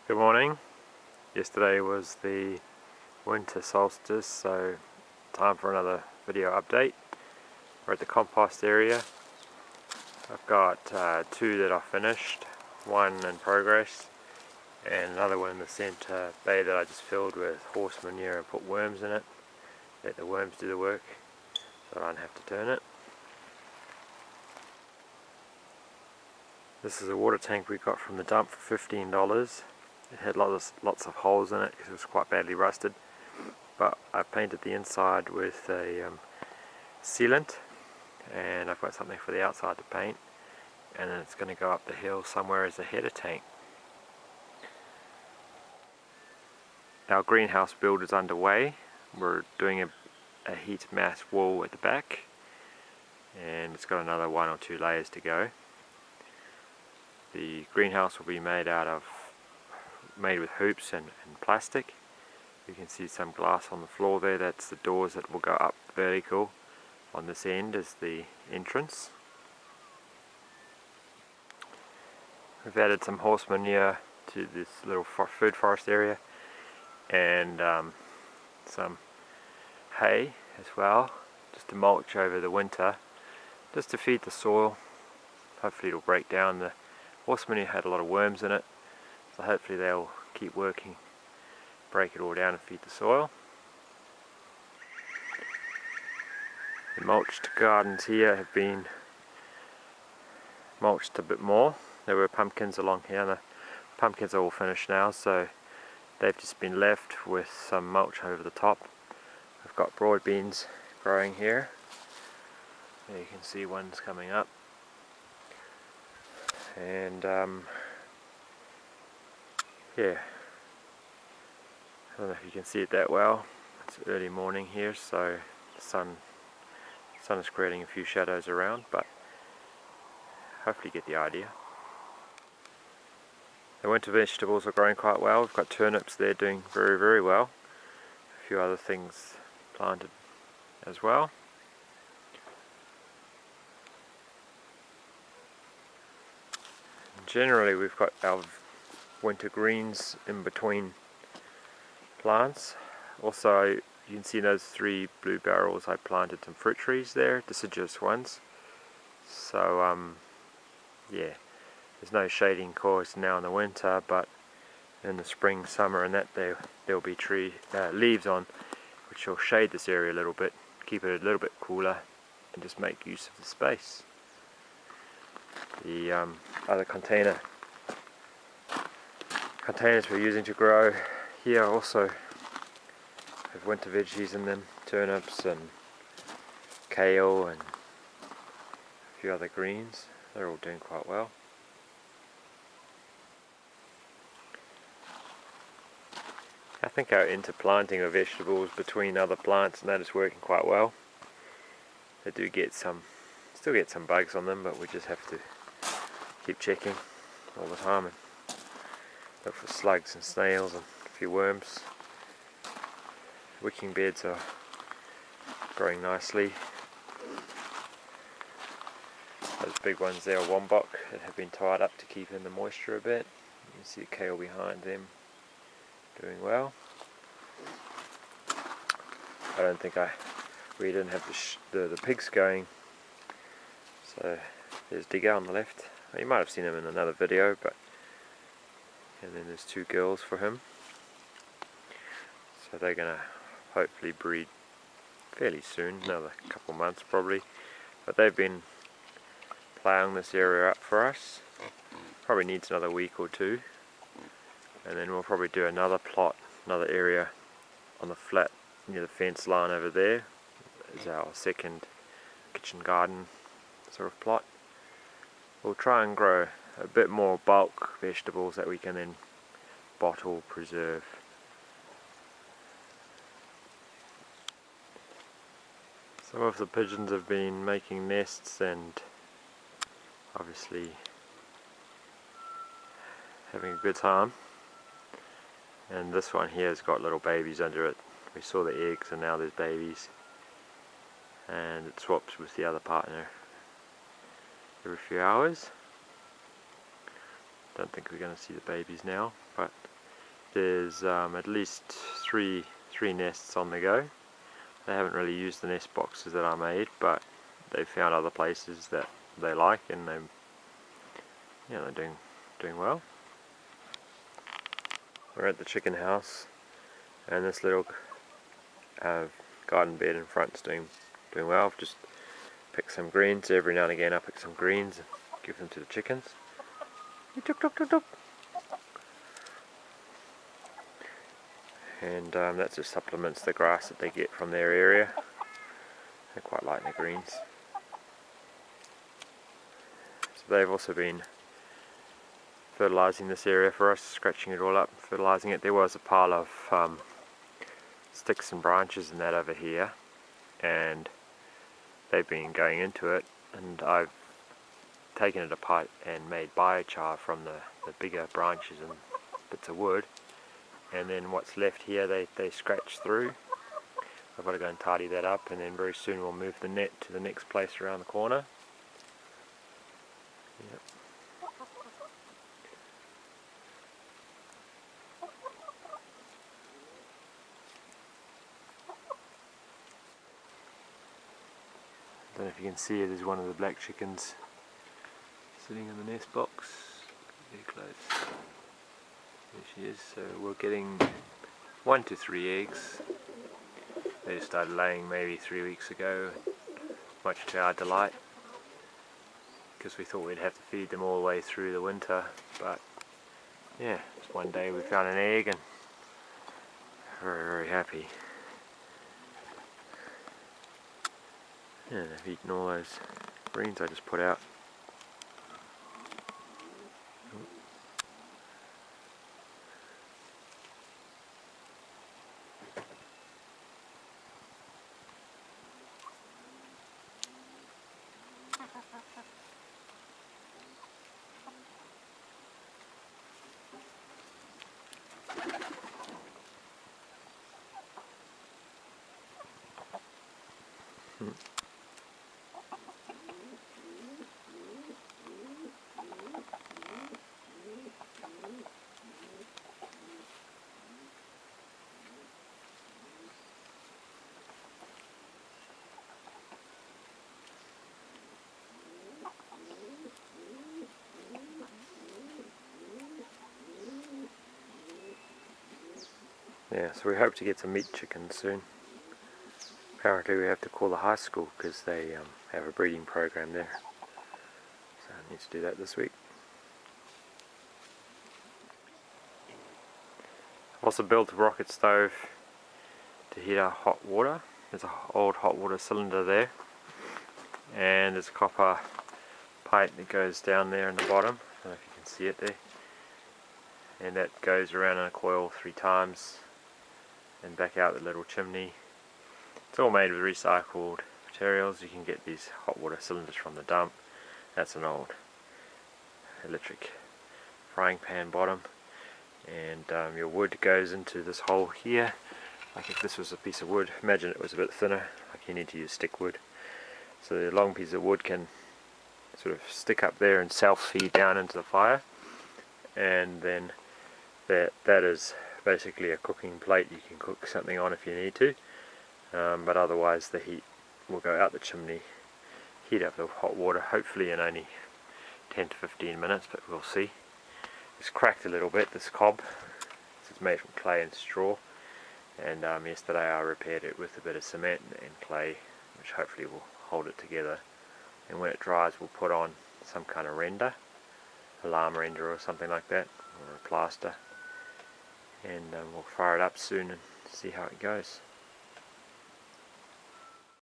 Good morning. Yesterday was the winter solstice, so time for another video update. We're at the compost area. I've got two that I finished, one in progress, and another one in the centre bay that I just filled with horse manure and put worms in it. Let the worms do the work so I don't have to turn it. This is a water tank we got from the dump for $15. It had lots of holes in it because it was quite badly rusted, but I painted the inside with a sealant, and I've got something for the outside to paint, and then it's going to go up the hill somewhere as a header tank. Our greenhouse build is underway. We're doing a heat mass wall at the back, and it's got another 1 or 2 layers to go. The greenhouse will be made with hoops and plastic. You can see some glass on the floor there. That's the doors that will go up vertical. On this end is the entrance. We've added some horse manure to this little food forest area, and some hay as well, just to mulch over the winter, just to feed the soil. Hopefully it'll break down. The horse manure had a lot of worms in it, so hopefully they'll keep working, break it all down and feed the soil. The mulched gardens here have been mulched a bit more. There were pumpkins along here, and the pumpkins are all finished now, so they've just been left with some mulch over the top. I've got broad beans growing here. There you can see one's coming up. And yeah, I don't know if you can see it that well. It's early morning here, so the sun is creating a few shadows around, but hopefully you get the idea. The winter vegetables are growing quite well. We've got turnips there doing very well. A few other things planted as well. Generally we've got our winter greens in between plants. Also you can see those 3 blue barrels. I planted some fruit trees there, deciduous ones. So yeah, there's no shading course now in the winter, but in the spring, summer and that there'll be leaves on, which will shade this area a little bit, keep it a little bit cooler, and just make use of the space. The other containers we're using to grow here also have winter veggies in them, turnips and kale and a few other greens. They're all doing quite well. I think our interplanting of vegetables between other plants and that is working quite well. They do still get some bugs on them, but we just have to keep checking all the time and look for slugs and snails and a few worms. Wicking beds are growing nicely. Those big ones there are wombok that have been tied up to keep in the moisture a bit. You can see the kale behind them doing well. I don't think we didn't have the pigs going, so there's Digger on the left. You might have seen him in another video, and then there's 2 girls for him. So they're going to hopefully breed fairly soon, another couple months probably. But they've been ploughing this area up for us. Probably needs another week or 2. And then we'll probably do another plot, another area on the flat near the fence line over there. Is our second kitchen garden sort of plot. We'll try and grow a bit more bulk vegetables that we can then bottle, preserve. Some of the pigeons have been making nests and obviously having a good time. And this one here has got little babies under it. We saw the eggs and now there's babies. And it swaps with the other partner every few hours. Don't think we're going to see the babies now, but there's at least three nests on the go. They haven't really used the nest boxes that I made, but they found other places that they like, and they're doing well. We're at the chicken house, and this little garden bed in front's doing well. I've just picked some greens every now and again. I pick some greens and give them to the chickens. And that just supplements the grass that they get from their area. They quite like the greens. So they've also been fertilising this area for us, scratching it all up, fertilising it. There was a pile of sticks and branches and that over here, and they've been going into it, and I've taken it apart and made biochar from the bigger branches and bits of wood, and then what's left here they scratch through. I've got to go and tidy that up, and then very soon we'll move the net to the next place around the corner. Yep. I don't know if you can see it, there's one of the black chickens sitting in the nest box. Very close. There she is. So we're getting 1 to 3 eggs. They just started laying maybe 3 weeks ago, much to our delight, because we thought we'd have to feed them all the way through the winter. But yeah, just one day we found an egg, and very happy. Yeah, they've eaten all those greens I just put out. Yeah, so we hope to get some meat chickens soon. Apparently we have to call the high school because they have a breeding program there. So I need to do that this week. I've also built a rocket stove to heat our hot water. There's an old hot water cylinder there, and there's a copper pipe that goes down there in the bottom. I don't know if you can see it there. And that goes around in a coil 3 times and back out the little chimney. It's all made with recycled materials. You can get these hot water cylinders from the dump. That's an old electric frying pan bottom, and your wood goes into this hole here. Like if this was a piece of wood, imagine it was a bit thinner, like you need to use stick wood. So the long piece of wood can sort of stick up there and self-feed down into the fire, and then that is basically a cooking plate. You can cook something on if you need to, but otherwise the heat will go out the chimney, heat up the hot water, hopefully in only 10 to 15 minutes, but we'll see. It's cracked a little bit, this cob. This is made from clay and straw, and yesterday I repaired it with a bit of cement and clay, which hopefully will hold it together. And when it dries we'll put on some kind of render, a llama render or something like that, or a plaster, and we'll fire it up soon and see how it goes.